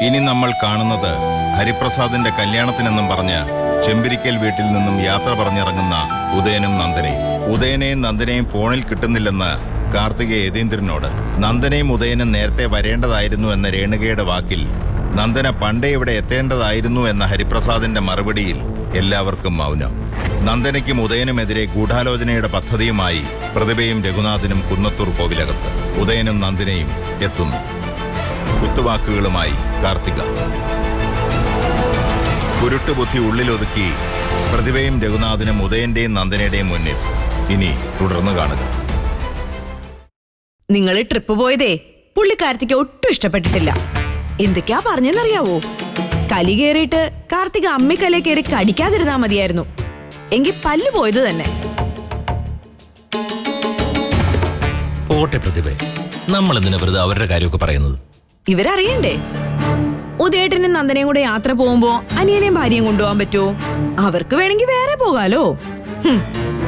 ഇനി നമ്മൾ കാണുന്നത് ഹരിപ്രസാദിന്റെ കല്യാണത്തിനെന്നും പറഞ്ഞ് ചെമ്പിരിക്കൽ വീട്ടിൽ നിന്നും യാത്ര പറഞ്ഞിറങ്ങുന്ന ഉദയനും നന്ദനയും. ഉദയനെയും നന്ദനയും ഫോണിൽ കിട്ടുന്നില്ലെന്ന് കാർത്തിക യതീന്ദ്രനോട്. നന്ദനയും ഉദയനും നേരത്തെ വരേണ്ടതായിരുന്നു എന്ന രേണുകയുടെ വാക്കിൽ നന്ദന പണ്ടേ ഇവിടെ എത്തേണ്ടതായിരുന്നു എന്ന ഹരിപ്രസാദിന്റെ മറുപടിയിൽ എല്ലാവർക്കും മൗനം. നന്ദനയ്ക്കും ഉദയനുമെതിരെ ഗൂഢാലോചനയുടെ പദ്ധതിയുമായി പ്രതിഭയും രഘുനാഥനും കുന്നത്തൂർ കോവിലകത്ത്. ഉദയനും നന്ദനയും എത്തുന്നു. കുത്തുവാക്കുകളുമായി കാർത്തിക. കുരുട്ടുബുദ്ധി ഉള്ളിലൊതുക്കി പ്രതിഭയും രഘുനാഥനും ഉദയന്റെയും നന്ദനയുടെയും മുന്നിൽ. ഇനി തുടർന്ന് കാണുക. നിങ്ങൾ ട്രിപ്പ് പോയതേ പുള്ളിക്കാർത്തിക്ക് ഒട്ടും ഇഷ്ടപ്പെട്ടിട്ടില്ല. എന്തൊക്കെയാ പറഞ്ഞെന്നറിയാവോ? കലി കയറിയിട്ട് കാർത്തിക അമ്മിക്കലേ കയറി കടിക്കാതിരുന്നാ മതിയായിരുന്നു. എങ്കിൽ പല്ല് പോയത് തന്നെ. ഓട്ടെ പ്രതിഭ, നമ്മൾ എന്തിനാ വെറുതെ അവരുടെ കാര്യമൊക്കെ പറയുന്നത്? ഇവരറിയണ്ടേ? ഉദയേട്ടനും നന്ദനയും കൂടെ യാത്ര പോകുമ്പോ അനിയനെയും ഭാര്യയും കൊണ്ടുപോകാൻ പറ്റുമോ? അവർക്ക് വേണമെങ്കിൽ വേറെ പോകാലോ.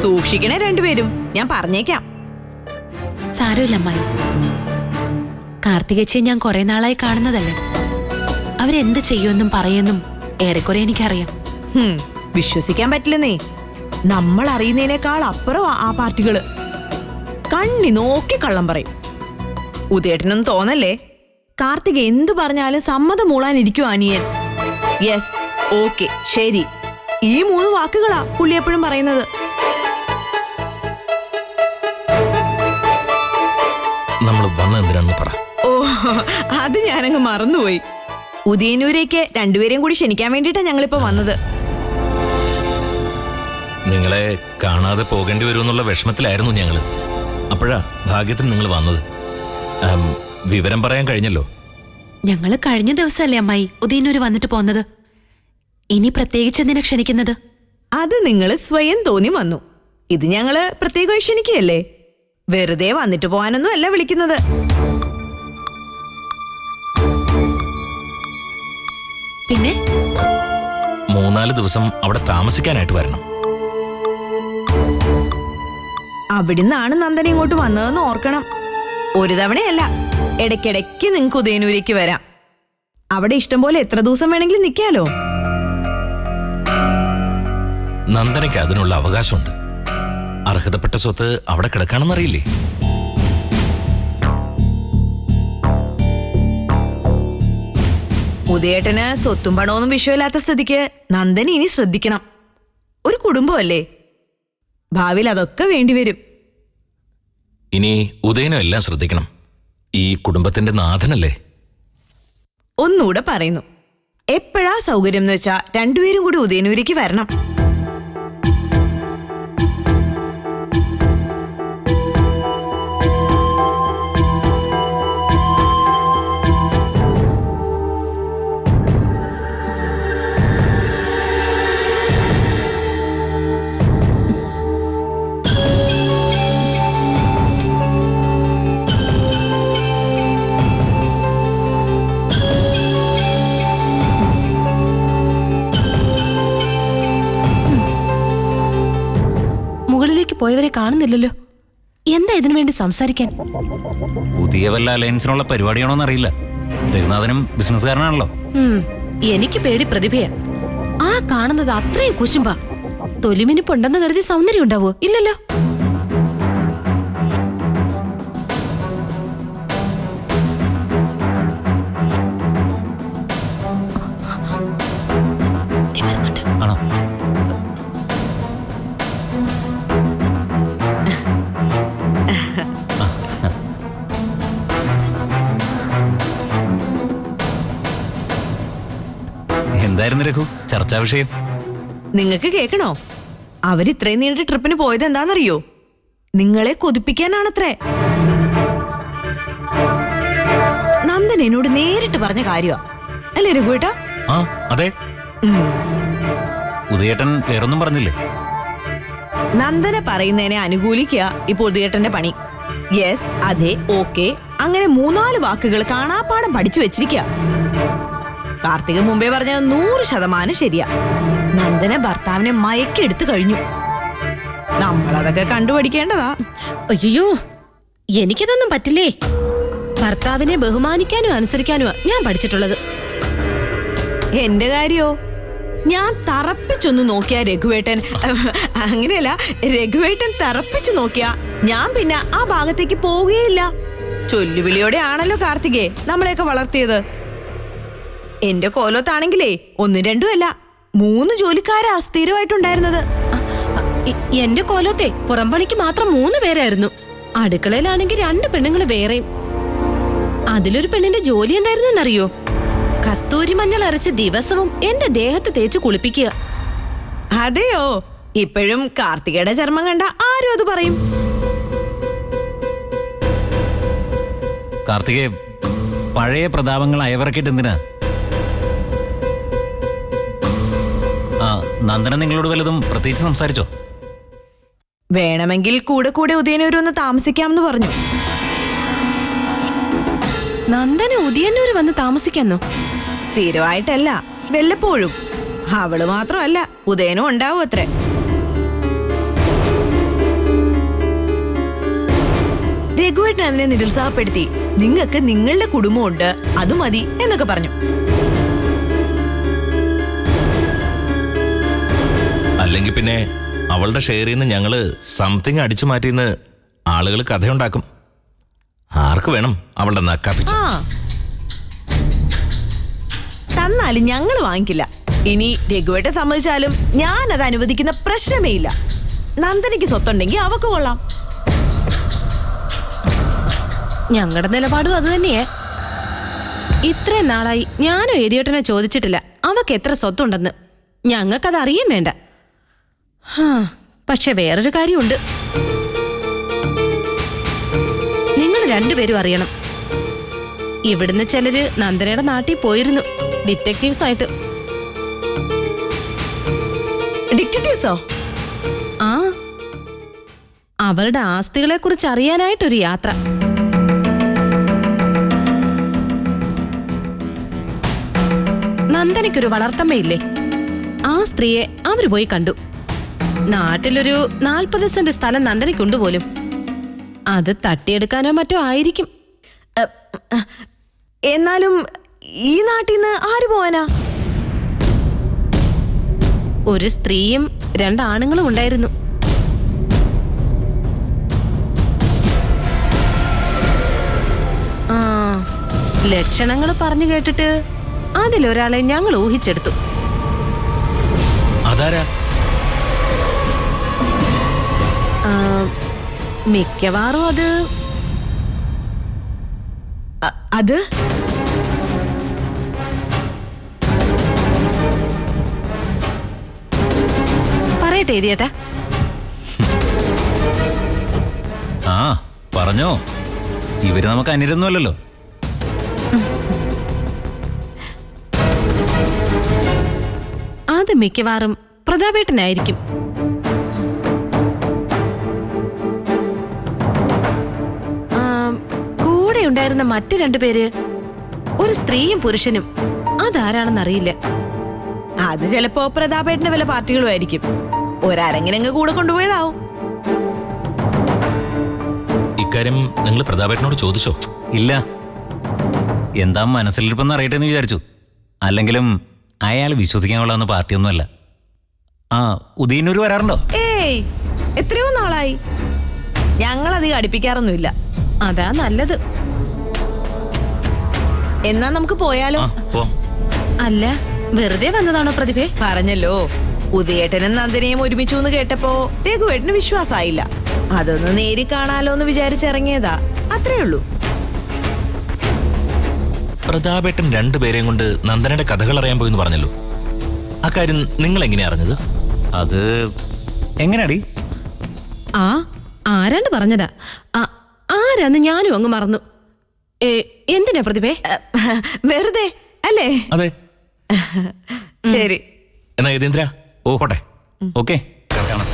സൂക്ഷിക്കണേ രണ്ടുപേരും, ഞാൻ പറഞ്ഞേക്കാം. സാരമില്ല അമ്മായി. കാർത്തികേച്ചിയെ ഞാൻ കുറെ നാളായി കാണുന്നതല്ലേ. അവരെന്ത് ചെയ്യുമെന്നും പറയുമെന്നും ഏറെക്കുറെ എനിക്കറിയാം. വിശ്വസിക്കാൻ പറ്റില്ലെന്നേ. നമ്മൾ അറിയുന്നതിനേക്കാൾ അപ്പുറം ആ പാർട്ടികള്. കണ്ണി നോക്കി കള്ളം പറയും. ഉദയേട്ടനൊന്നും തോന്നല്ലേ? കാർത്തിക എന്തു പറഞ്ഞാലും സമ്മതം മൂളാനിരിക്കും അനിയൻ. യെസ്, ഓക്കെ, ശരി, ഈ 3 വാക്കുകളാ പുള്ളി എപ്പോഴും പറയുന്നത്. നമ്മൾ വന്നെന്തിനാണെന്ന് പറ. ഓ, അത് ഞാനങ്ങ് മറന്നുപോയി. ഉദയനൂരേക്ക് രണ്ടുപേരെയും കൂടി ക്ഷണിക്കാൻ വേണ്ടിയിട്ടാ ഞങ്ങളിപ്പോ വന്നത്. നിങ്ങളെ കാണാതെ പോകേണ്ടി വരുമെന്നുള്ള വിഷമത്തിലായിരുന്നു ഞങ്ങള്. അപ്പോഴാ ഭാഗ്യത്തിന് നിങ്ങൾ വന്നത്. വിവരം പറയാൻ കഴിഞ്ഞല്ലോ. ഞങ്ങള് കഴിഞ്ഞ ദിവസമല്ലേ അമ്മായി ഉദയനൂര് വന്നിട്ട് പോന്നത്. ഇനി പ്രത്യേകിച്ച് എന്തിനാ ക്ഷണിക്കുന്നത്? അത് നിങ്ങള് സ്വയം തോന്നി വന്നു. ഇത് ഞങ്ങള് പ്രത്യേകമായി ക്ഷണിക്കുകയല്ലേ. വെറുതെ വന്നിട്ട് പോകാനൊന്നും അല്ല വിളിക്കുന്നത്. പിന്നെ 3-4 ദിവസം അവിടെ താമസിക്കാനായിട്ട് വരണം. അവിടുന്നാണ് നന്ദന ഇങ്ങോട്ട് വന്നതെന്ന് ഓർക്കണം. ഒരു തവണയല്ല, ഇടയ്ക്കിടയ്ക്ക് നിങ്ങക്ക് ഉദയനൂരേക്ക് വരാം. അവിടെ ഇഷ്ടം പോലെ എത്ര ദിവസം വേണമെങ്കിലും നിൽക്കാലോ. നന്ദനയ്ക്ക് അതിനുള്ള അവകാശമുണ്ട്. അർഹതപ്പെട്ട സ്വത്ത് അവിടെ കിടക്കാണെന്നറിയില്ലേ? ഉദയേട്ടന് സ്വത്തും പണമൊന്നും വിഷയമില്ലാത്ത സ്ഥിതിക്ക് നന്ദന ഇനി ശ്രദ്ധിക്കണം. ഒരു കുടുംബമല്ലേ, ഭാവിയിൽ അതൊക്കെ വേണ്ടിവരും. ഇനി ഉദയനും എല്ലാം ശ്രദ്ധിക്കണം. ഈ കുടുംബത്തിന്റെ നാഥനല്ലേ. ഒന്നുകൂടെ പറയുന്നു, എപ്പോഴാ സൗകര്യം എന്ന് വെച്ചാ രണ്ടുപേരും കൂടി ഉദയനൂരേക്ക് വരണം. പോയവരെ കാണുന്നില്ലല്ലോ. എന്താ ഇതിനു വേണ്ടി സംസാരിക്കാൻ? പുതിയ വല്ല അലയൻസിനുള്ള പരിപാടിയാണോന്ന് അറിയില്ല. രഘുനാഥനും ബിസിനസ്സുകാരനാണല്ലോ. എനിക്ക് പേടി പ്രതിഭയാ. ആ കാണുന്നത് അത്രയും കുശുമ്പാ. തൊലിമിനിപ്പുണ്ടെന്ന് കരുതി സൗന്ദര്യം ഉണ്ടാവോ? ഇല്ലല്ലോ. ആണോ? എന്തായിരുന്നു രഘു ചർച്ചാ വിഷയം? നിങ്ങൾക്ക് കേൾക്കണോ? അവരിത്രയും നീണ്ട ട്രിപ്പിന് പോയത് എന്താണെന്നറിയോ? നിങ്ങളെ കൊതിപ്പിക്കാനാണത്രേ. നന്ദൻ എന്നോട് നേരിട്ട് പറഞ്ഞ കാര്യമാ, അല്ലേ രഘുവേട്ടാ? ആ അതെ. ഉദയേട്ടൻ വേറൊന്നും പറഞ്ഞില്ലേ? നന്ദന പറയുന്നതിനെ അനുകൂലിക്കുക ഇപ്പോൾ ഉദയേട്ടന്റെ പണി. യെസ്, അതെ, ഓക്കെ, അങ്ങനെ 3-4 വാക്കുകൾ കാണാപ്പാടം പഠിച്ചു വെച്ചിരിക്കുക. കാർത്തിക മുമ്പേ പറഞ്ഞത് 100% ശരിയാ. നന്ദന ഭർത്താവിനെ മയക്കെടുത്തു കഴിഞ്ഞു. നമ്മളതൊക്കെ കണ്ടുപഠിക്കേണ്ടതാ. അയ്യോ, എനിക്കിതൊന്നും പറ്റില്ലേ. ഭർത്താവിനെ ബഹുമാനിക്കാനും അനുസരിക്കാനുമാ ഞാൻ പഠിച്ചിട്ടുള്ളത്. എന്റെ കാര്യോ ഞാൻ തറപ്പിച്ചൊന്ന് നോക്കിയാ രഘുവേട്ടൻ അങ്ങനെയല്ല, രഘുവേട്ടൻ തറപ്പിച്ചു നോക്കിയാ ഞാൻ പിന്നെ ആ ഭാഗത്തേക്ക് പോവുകയില്ല. ചൊല്ലുവിളിയോടെ ആണല്ലോ കാർത്തികേ നമ്മളെയൊക്കെ വളർത്തിയത്. എന്റെ കോലത്താണെങ്കിലേ 1 2 അല്ല 3 ജോലിക്കാരാ സ്ഥിരമായിട്ടുണ്ടായിരുന്നത്. എന്റെ കോലത്തെ പുറംപണിക്ക് മാത്രം 3 പേരായിരുന്നു. അടുക്കളയിലാണെങ്കിൽ 2 പെണ്ണുങ്ങൾ വേറെയും. അതിലൊരു പെണ്ണിന്റെ ജോലി എന്തായിരുന്നെന്നറിയോ? കസ്തൂരി മഞ്ഞൾ അരച്ച് ദിവസവും എന്റെ ദേഹത്ത് തേച്ച് കുളിപ്പിക്കുക. അതെയോ? ഇപ്പോഴും കാർത്തികയുടെ ചർമ്മം കണ്ട ആരും അത് പറയും. കാർത്തികേ, പഴയ പ്രതാപങ്ങൾ അയവിറക്കിയിട്ട് എന്തിനാ? ആ, നന്ദന നിങ്ങളോട് വല്ലതും പ്രത്യേകിച്ച് സംസാരിച്ചോ? വേണമെങ്കിൽ കൂടെ കൂടെ ഉദയനൂർ ഒന്ന് താമസിക്കാമെന്ന് പറഞ്ഞു. നന്ദന ഉദയന്നൂര് വന്ന് താമസിക്കാന്നോ? സ്ഥിരമായിട്ടല്ല, വല്ലപ്പോഴും. അവള് മാത്രമല്ല, ഉദയനും ഉണ്ടാവും അത്രേ. രഘുവേട്ടൻ അതിനെ നിരുത്സാഹപ്പെടുത്തി. നിങ്ങൾക്ക് നിങ്ങളുടെ കുടുംബമുണ്ട്, അത് മതി എന്നൊക്കെ പറഞ്ഞു. അല്ലെങ്കിൽ പിന്നെ അവളുടെ ഷെയറിൽ നിന്ന് ഞങ്ങള് സംതിങ് അടിച്ചു മാറ്റിന്ന് ആളുകൾ കഥയുണ്ടാക്കും. ആർക്ക് വേണം അവളുടെ നക്കാപ്പിച്ച? ആ തന്നാലും ഞങ്ങള് വാങ്ങിക്കില്ല. ഇനി രഘുവേട്ടൻ സമ്മതിച്ചാലും ഞാൻ അത് അനുവദിക്കുന്ന പ്രശ്നമേ ഇല്ല. നന്ദനയ്ക്ക് സ്വത്തുണ്ടെങ്കിൽ അവക്ക് കൊള്ളാം. ഞങ്ങളുടെ നിലപാടും അത് തന്നെയേ. ഇത്രയും നാളായി ഞാനും എതിയേട്ടനെ ചോദിച്ചിട്ടില്ല അവക്ക് എത്ര സ്വത്തുണ്ടെന്ന്. ഞങ്ങൾക്കത് അറിയാൻ വേണ്ട. പക്ഷെ വേറൊരു കാര്യമുണ്ട്. നിങ്ങൾ 2 പേരും അറിയണം. ഇവിടുന്ന് ചിലര് നന്ദനയുടെ നാട്ടിൽ പോയിരുന്നു ഡിറ്റക്റ്റീവ്സ് ആയിട്ട്. ഡിറ്റക്റ്റീവ്സോ? ആ, അവരുടെ ആസ്തികളെ കുറിച്ച് അറിയാനായിട്ടൊരു യാത്ര. നന്ദനയ്ക്കൊരു വളർത്തമ്മയില്ലേ, ആ സ്ത്രീയെ അവര് പോയി കണ്ടു. നാട്ടിലൊരു 40 സെന്റ് സ്ഥലം നന്ദനയ്ക്കുണ്ട് പോലും. അത് തട്ടിയെടുക്കാനോ മറ്റോ ആയിരിക്കും. എന്നാലും ഈ നാട്ടിൽ നിന്ന് ആര് പോവാനാ? ഒരു സ്ത്രീയും 2 ആണുങ്ങളും ഉണ്ടായിരുന്നു. ആ, ലക്ഷണങ്ങൾ പറഞ്ഞു കേട്ടിട്ട് അതിലൊരാളെ ഞങ്ങൾ ഊഹിച്ചെടുത്തു. അതാരാ? മിക്കവാറും അത് പറയട്ടെ എതിയേട്ടാ? ആ, പറഞ്ഞോ. ഇവര് നമുക്ക് അന്യരൊന്നുമല്ലല്ലോ. അത് മിക്കവാറും പ്രതാപേട്ടനായിരിക്കും. കൂടെ ഉണ്ടായിരുന്ന മറ്റ് 2 പേര് ഒരു സ്ത്രീയും പുരുഷനും. അതാരാണെന്നറിയില്ല. അത് ചിലപ്പോ പ്രതാപേട്ടന്റെ വല്ല പാർട്ടികളും ആയിരിക്കും. ഒരരങ്ങിനങ്ങ് കൂടെ കൊണ്ടുപോയതാവും. ഇക്കാര്യം നിങ്ങൾ പ്രതാപേട്ടനോട് ചോദിച്ചോ? ഇല്ല. എന്താ മനസ്സിലിരിപ്പെന്ന് അറിയട്ടെ എന്ന് വിചാരിച്ചു. അല്ലെങ്കിലും അയാൾ വിശ്വസിക്കാൻ കൊള്ളാവുന്ന പാർട്ടിയൊന്നുമല്ല. ആ, ഉദയനൂര് വരാറുണ്ടോ? ഏയ്, എത്രയോ നാളായി. ഞങ്ങളധികം അടുപ്പിക്കാറൊന്നുമില്ല. അതാ നല്ലത്. എന്നാ നമുക്ക് പോയാലോ? അല്ല, വെറുതെ വന്നതാണോ പ്രതിഭേ? പറഞ്ഞല്ലോ, ഉദയേട്ടനും നന്ദനയും ഒരുമിച്ചു എന്ന് കേട്ടപ്പോ രഘുവേട്ടന് വിശ്വാസായില്ല. അതൊന്ന് നേരി കാണാലോ എന്ന് വിചാരിച്ചിറങ്ങിയതാ, അത്രേ ഉള്ളൂ. പ്രതാപേട്ടൻ 2 പേരെയും കൊണ്ട് നന്ദനയുടെ കഥകൾ അറിയാൻ പോയെന്ന് പറഞ്ഞല്ലോ. ആ കാര്യം നിങ്ങൾ എങ്ങനെയാ അറിഞ്ഞത്? അത് എങ്ങനെയാടി? ആ, ആരാണ്ട് പറഞ്ഞതാ. ആരാന്ന് ഞാനും അങ്ങ് മറന്നു. എന്തിനാ പ്രതിഭേ? വെറുതെ അല്ലേ? അതെ. ശരി എന്നാ യതീന്ദ്ര, ഓ പോട്ടെ. ഓക്കെ, കാണാം.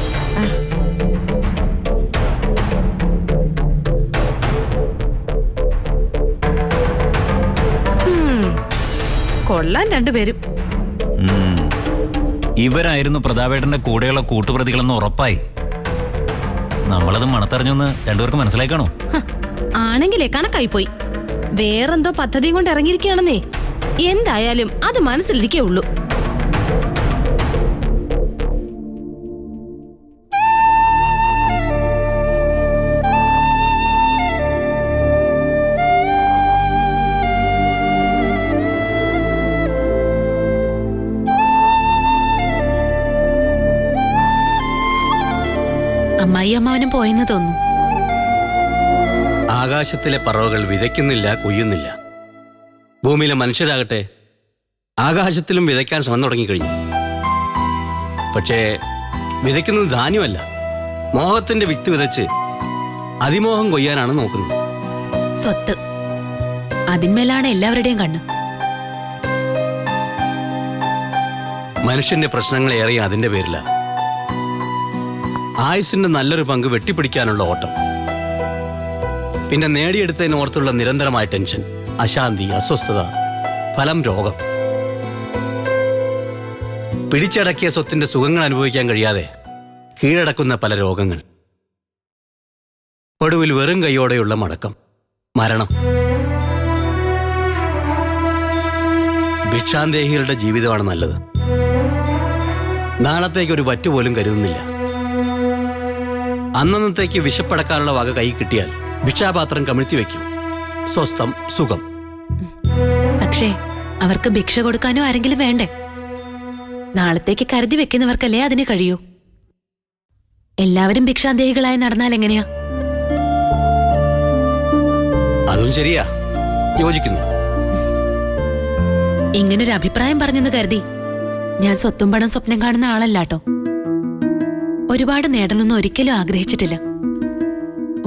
കൊള്ളാൻ 2 പേരും. ഇവരായിരുന്നു പ്രതാപേട്ടന്റെ കൂടെയുള്ള കൂട്ടുപ്രതികളെന്ന് ഉറപ്പായി. നമ്മളത് മണത്തറിഞ്ഞൊന്ന് 2 പേർക്ക് മനസ്സിലാക്കണോ? ആണെങ്കിലേ കണക്കായി പോയി. വേറെന്തോ പദ്ധതിയും കൊണ്ട് ഇറങ്ങിയിരിക്കുകയാണെന്നേ. എന്തായാലും അത് മനസ്സിലിരിക്കേ ഉള്ളൂ. അമ്മായി അമ്മാവനും പോയെന്ന് തോന്നുന്നു. ആകാശത്തിലെ പറവകൾ വിതയ്ക്കുന്നില്ല, കൊയ്യുന്നില്ല. ഭൂമിയിലെ മനുഷ്യരാകട്ടെ ആകാശത്തിലും വിതയ്ക്കാൻ ശ്രമം തുടങ്ങിക്കഴിഞ്ഞു. പക്ഷേ വിതയ്ക്കുന്നത് ധാന്യമല്ല, മോഹത്തിന്റെ വിത്ത് വിതച്ച് അതിമോഹം കൊയ്യാനാണ് നോക്കുന്നത്. സ്വത്ത്, അതിന്മേലാണ് എല്ലാവരുടെയും കണ്ണ്. മനുഷ്യന്റെ പ്രശ്നങ്ങളേറെ അതിന്റെ പേരില. ആയുസിന്റെ നല്ലൊരു പങ്ക് വെട്ടിപ്പിടിക്കാനുള്ള ഓട്ടം, പിന്നെ നേടിയെടുത്തതിന് ഓർത്തുള്ള നിരന്തരമായ ടെൻഷൻ, അശാന്തി, അസ്വസ്ഥത, ഫലം രോഗം. പിടിച്ചടക്കിയ സ്വത്തിന്റെ സുഖങ്ങൾ അനുഭവിക്കാൻ കഴിയാതെ കീഴടക്കുന്ന പല രോഗങ്ങൾ, ഒടുവിൽ വെറും കൈയോടെയുള്ള മടക്കം, മരണം. ഭിക്ഷാന്തേഹികളുടെ ജീവിതമാണ് നല്ലത്. നാളത്തേക്ക് ഒരു വറ്റുപോലും കരുതുന്നില്ല. അന്നന്നത്തേക്ക് വിശപ്പടക്കാനുള്ള വക കൈ കിട്ടിയാൽ ഭിക്ഷാപാത്രം കമിഴ്ത്തി വയ്ക്കും. സ്വസ്ഥം, സുഖം. പക്ഷേ അവർക്ക് ഭിക്ഷ കൊടുക്കാനോ ആരെങ്കിലും വേണ്ടേ? നാളത്തേക്ക് കരുതി വെക്കുന്നവർക്കല്ലേ അതിന് കഴിയൂ. എല്ലാവരും ഭിക്ഷാന്തേഹികളായി നടന്നാൽ എങ്ങനെയാ? അതും ശരിയാ, യോജിക്കുന്നു. ഇങ്ങനൊരു അഭിപ്രായം പറഞ്ഞെന്ന് കരുതി ഞാൻ സ്വത്തും പണം സ്വപ്നം കാണുന്ന ആളല്ലാട്ടോ. ഒരുപാട് നേടണമെന്ന് ഒരിക്കലും ആഗ്രഹിച്ചിട്ടില്ല.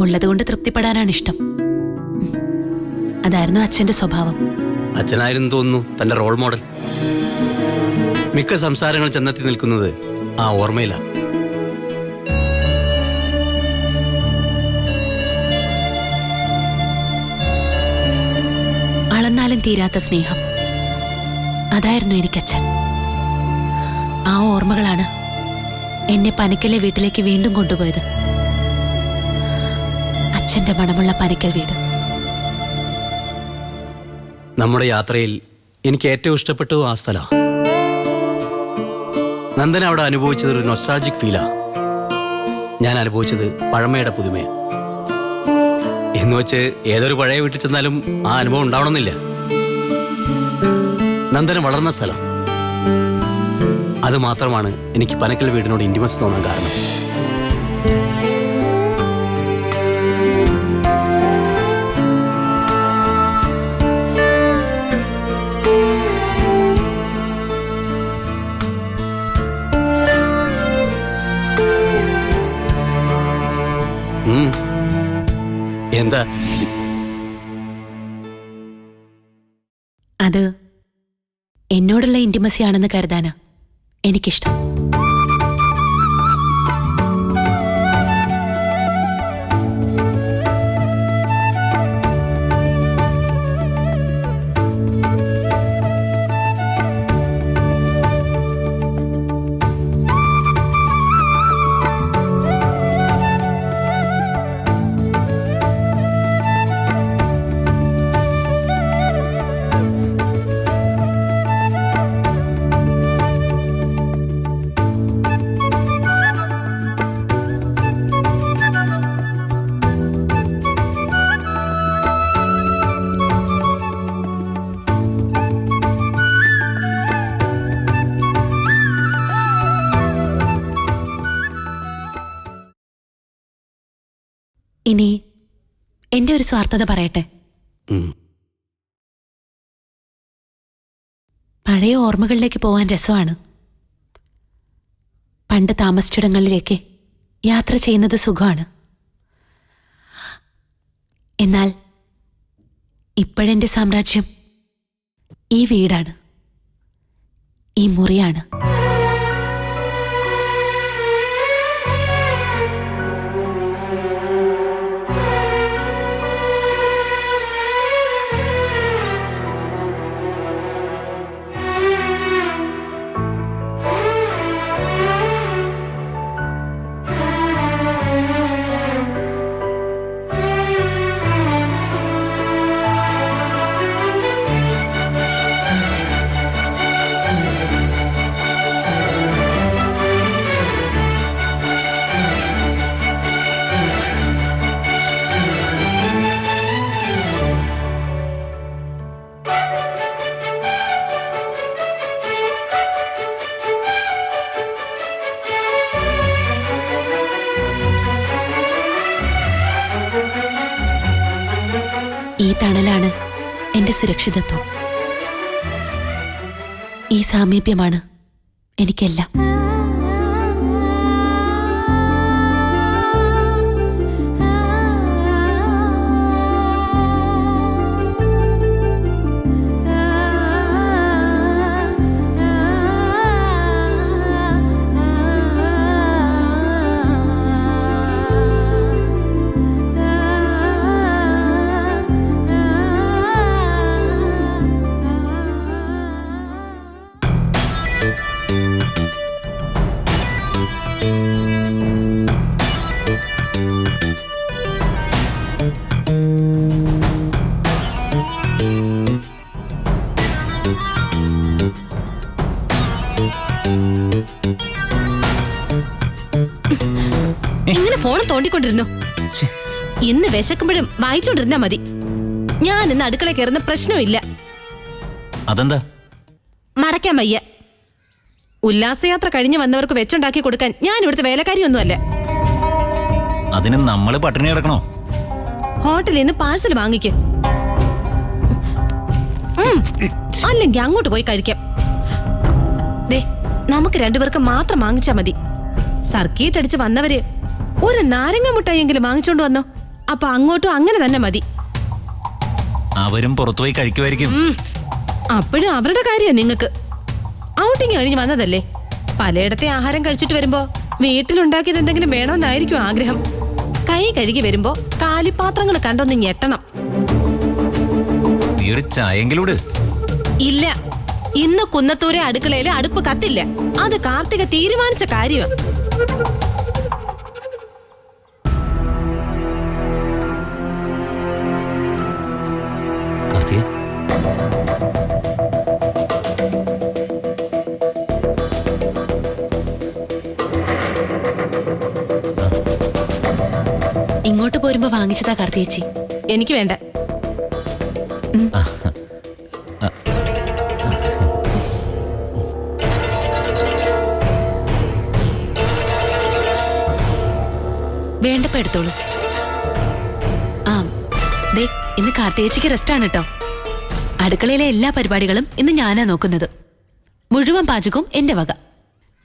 ഉള്ളതുകൊണ്ട് തൃപ്തിപ്പെടാനാണ് ഇഷ്ടം. അതായിരുന്നു അച്ഛന്റെ സ്വഭാവം. അച്ഛനായിരുന്നു തോന്നുന്നു തന്റെ റോൾ മോഡൽ. മിക്ക സംസാരങ്ങൾ ചെന്നെത്തി നിൽക്കുന്നത് ആ ഓർമ്മയിലാണ്. അളന്നാലും തീരാത്ത സ്നേഹം, അതായിരുന്നു എനിക്കച്ഛൻ. ആ ഓർമ്മകളാണ് എന്നെ പനക്കലെ വീട്ടിലേക്ക് വീണ്ടും കൊണ്ടുപോയത്. അച്ഛന്റെ മണമുള്ള പനക്കൽ വീട്. നമ്മുടെ യാത്രയിൽ എനിക്ക് ഏറ്റവും ഇഷ്ടപ്പെട്ടത് ആ സ്ഥലമാണ്. നന്ദൻ അവിടെ അനുഭവിച്ചത് ഒരു നൊസ്റ്റാൾജിക് ഫീലാ. ഞാൻ അനുഭവിച്ചത് പഴമയുടെ പുതുമ. എന്ന് വെച്ച് ഏതൊരു പഴയ വീട്ടിൽ ചെന്നാലും ആ അനുഭവം ഉണ്ടാവണമെന്നില്ല. നന്ദൻ വളർന്ന സ്ഥലം, അത് മാത്രമാണ് എനിക്ക് പനക്കൽ വീടിനോട് ഇന്റിമസ് തോന്നാൻ കാരണം. എന്താ അത്? എന്നോടുള്ള ഇന്റിമസി ആണെന്ന് കരുതാനാ എനിക്കിഷ്ടം. ഇനി എന്റെ ഒരു സ്വാർത്ഥത പറയട്ടെ. പഴയ ഓർമ്മകളിലേക്ക് പോവാൻ രസമാണ്. പണ്ട് താമസിച്ചിടങ്ങളിലേക്ക് യാത്ര ചെയ്യുന്നത് സുഖമാണ്. എന്നാൽ ഇപ്പോഴെന്റെ സാമ്രാജ്യം ഈ വീടാണ്, ഈ മുറിയാണ്. തണലാണ് എന്റെ സുരക്ഷിതത്വം. ഈ സാമീപ്യമാണ് എനിക്കെല്ലാം. ഇങ്ങനെ ഫോൺ തോണ്ടിക്കൊണ്ടിരുന്നു. ഇന്ന് വിശക്കുമ്പോഴും വായിച്ചോണ്ടിരുന്നാ മതി. ഞാൻ ഇന്ന് അടുക്കള കയറുന്ന പ്രശ്നമില്ല. അതെന്താ? മടക്കാൻ വയ്യ. ഉല്ലാസയാത്ര കഴിഞ്ഞ് വന്നവർക്ക് വെച്ചുണ്ടാക്കി കൊടുക്കാൻ ഞാൻ ഇവിടുത്തെ വേലക്കാരിയൊന്നുമല്ല. അതിന് നമ്മള് പട്ടിണി കിടക്കണോ? ഹോട്ടലിൽ നിന്ന് പാഴ്സൽ വാങ്ങിക്ക്. അല്ലെങ്കിൽ അങ്ങോട്ട് പോയി കഴിക്കാം. ദേ, നമുക്ക് രണ്ടുപേർക്ക് മാത്രം വാങ്ങിച്ചാ മതി. സർക്കീട്ട് അടിച്ച് വന്നവര് ഒരു നാരങ്ങ മുട്ടായെങ്കിലും വാങ്ങിച്ചോണ്ട് വന്നോ. അപ്പൊ അങ്ങോട്ടും അങ്ങനെ തന്നെ മതി. അവരും പുറത്തുപോയി കഴിക്കുമായിരിക്കും. അപ്പോഴും അവരുടെ കാര്യ നിങ്ങക്ക്. ഔട്ടിങ് കഴിഞ്ഞ് വന്നതല്ലേ. പലയിടത്തെ ആഹാരം കഴിച്ചിട്ട് വരുമ്പോ വീട്ടിലുണ്ടാക്കിയത് എന്തെങ്കിലും വേണമെന്നായിരിക്കും ആഗ്രഹം. കൈ കഴുകി വരുമ്പോ കാലിപാത്രങ്ങൾ കണ്ടൊന്ന് ഞെട്ടണം. നീ ഒരു ചായെങ്കിലൂട്. ഇല്ല, ഇന്ന് കുന്നത്തൂരെ അടുക്കളയില് അടുപ്പ് കത്തില്ല. അത് കാർത്തിക തീരുമാനിച്ച കാര്യമാണ്. കാർത്തിക, ഇങ്ങോട്ട് പോരുമ്പോ വാങ്ങിച്ചതാ കാർത്തിയേച്ചി. എനിക്ക് വേണ്ട. വേണ്ടപ്പോ എടുത്തോളൂ. ആ ദേ, ഇന്ന് കാർത്തിയേച്ചിക്ക് റെസ്റ്റാണ് കേട്ടോ. അടുക്കളയിലെ എല്ലാ പരിപാടികളും ഇന്ന് ഞാനാ നോക്കുന്നത്. മുഴുവൻ പാചകവും എന്റെ വക.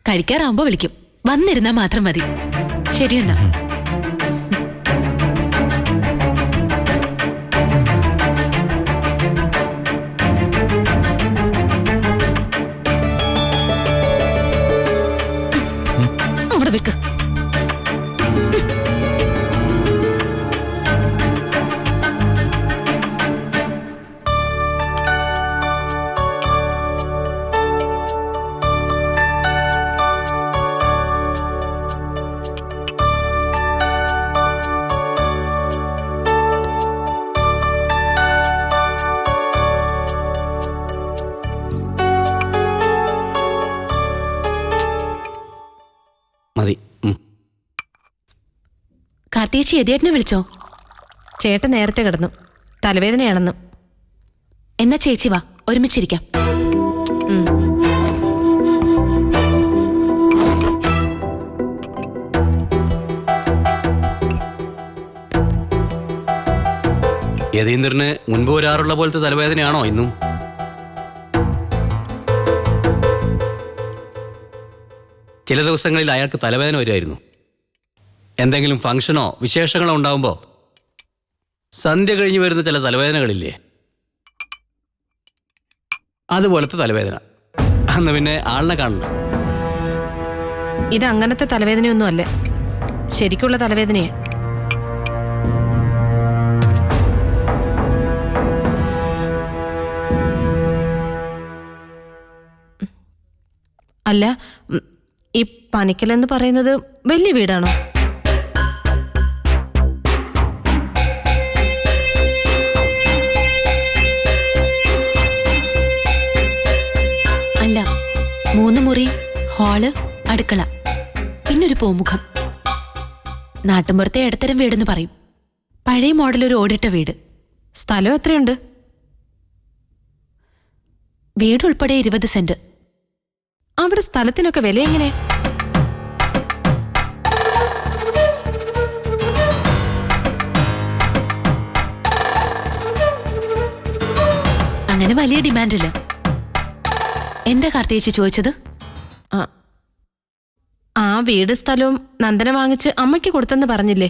കഴിക്കാറാവുമ്പോ വിളിക്കും. വന്നിരുന്നാ മാത്രം മതി. ശരിയെന്നാ. അവിടെ വെക്ക്. മതി. കാർത്തിയേച്ചി യതിയേട്ടനെ വിളിച്ചോ? ചേട്ടൻ നേരത്തെ കിടന്നു. തലവേദനയാണെന്ന്. എന്നാ ചേച്ചി വാ, ഒരുമിച്ചിരിക്കാം. യതീന്ദ്രന് മുൻപ് വരാറുള്ള പോലത്തെ തലവേദനയാണോ ഇന്നും? ചില ദിവസങ്ങളിൽ അയാൾക്ക് തലവേദന വരുമായിരുന്നു. എന്തെങ്കിലും ഫംഗ്ഷനോ വിശേഷങ്ങളോ ഉണ്ടാവുമ്പോൾ സന്ധ്യ കഴിഞ്ഞ് വരുന്ന ചില തലവേദനകളില്ലേ, അതുപോലത്തെ തലവേദന. അന്ന് പിന്നെ ആളിനെ കാണണ്ട. ഇത് അങ്ങനത്തെ തലവേദനയൊന്നും അല്ല. ശരിക്കുള്ള തലവേദനയാ. അല്ല, ഈ പനിക്കലെന്ന് പറയുന്നത് വലിയ വീടാണോ? അല്ല, 3 മുറി, ഹാള്, അടുക്കള, പിന്നൊരു പൂമുഖം. നാട്ടുമ്പുറത്തെ ഇടത്തരം വീടെന്ന് പറയും. പഴയ മോഡലൊരു ഓടിട്ട വീട്. സ്ഥലം എത്രയുണ്ട്? വീട് ഉൾപ്പെടെ 20 സെന്റ്. അവിടെ സ്ഥലത്തിനൊക്കെ വില എങ്ങനെ? അങ്ങനെ വലിയ ഡിമാൻഡില്ല. എന്താ കാർത്തികേച്ചി ചോദിച്ചത്? ആ വീട് സ്ഥലവും നന്ദന വാങ്ങിച്ച് അമ്മയ്ക്ക് കൊടുത്തെന്ന് പറഞ്ഞില്ലേ,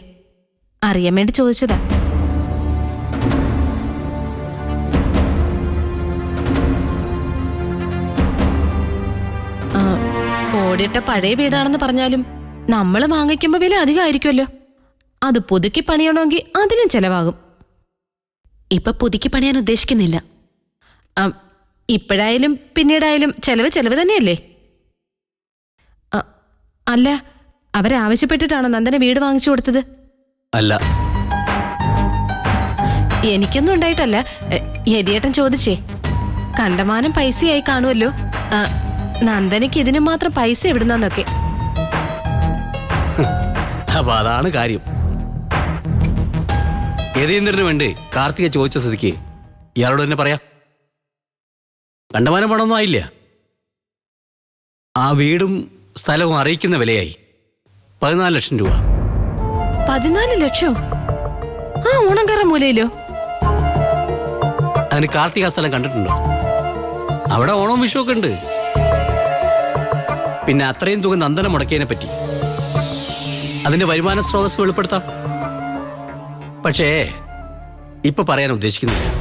അറിയാൻ വേണ്ടി ചോദിച്ചതാ. ഓടിട്ട പഴയ വീടാണെന്ന് പറഞ്ഞാലും നമ്മൾ വാങ്ങിക്കുമ്പോ വില അധികമായിരിക്കുമല്ലോ. അത് പുതുക്കി പണിയണമെങ്കിൽ അതിലും ചെലവാകും. ഇപ്പൊ പുതുക്കി പണിയാൻ ഉദ്ദേശിക്കുന്നില്ല. ഇപ്പോഴായാലും പിന്നീടായാലും ചെലവ് തന്നെയല്ലേ? അല്ല, അവരാവശ്യപ്പെട്ടിട്ടാണോ നന്ദന വീട് വാങ്ങിച്ചു കൊടുത്തത്? അല്ല, എനിക്കൊന്നും ഉണ്ടായിട്ടല്ല. യതിയേട്ടൻ ചോദിച്ചേ. കണ്ടമാനം പൈസയായി കാണുമല്ലോ. നന്ദനയ്ക്ക് ഇതിനു മാത്രം പൈസ എവിടുന്നൊക്കെ. അപ്പൊ അതാണ് കാര്യം. യതീന്ദ്രന് വേണ്ടി കാർത്തിക ചോദിച്ച സ്ഥിതിക്ക് ഇയാളോട് തന്നെ പറയാം. കണ്ടമാനം പണമൊന്നും ആയില്ല. ആ വീടും സ്ഥലവും അറിയിക്കുന്ന വിലയായി 14 ലക്ഷം രൂപ. 14 ലക്ഷം? ആ ഓണംകറ മൂലയിലോ? അതിന് കാർത്തിക സ്ഥലം കണ്ടിട്ടുണ്ടോ? അവിടെ ഓണവും വിഷുവൊക്കെ ഉണ്ട്. പിന്നെ അത്രയും തുക നന്ദന മുടക്കിയതിനെ പറ്റി അതിന്റെ വരുമാന സ്രോതസ് വെളിപ്പെടുത്താം. പക്ഷേ ഇപ്പൊ പറയാൻ ഉദ്ദേശിക്കുന്നില്ല.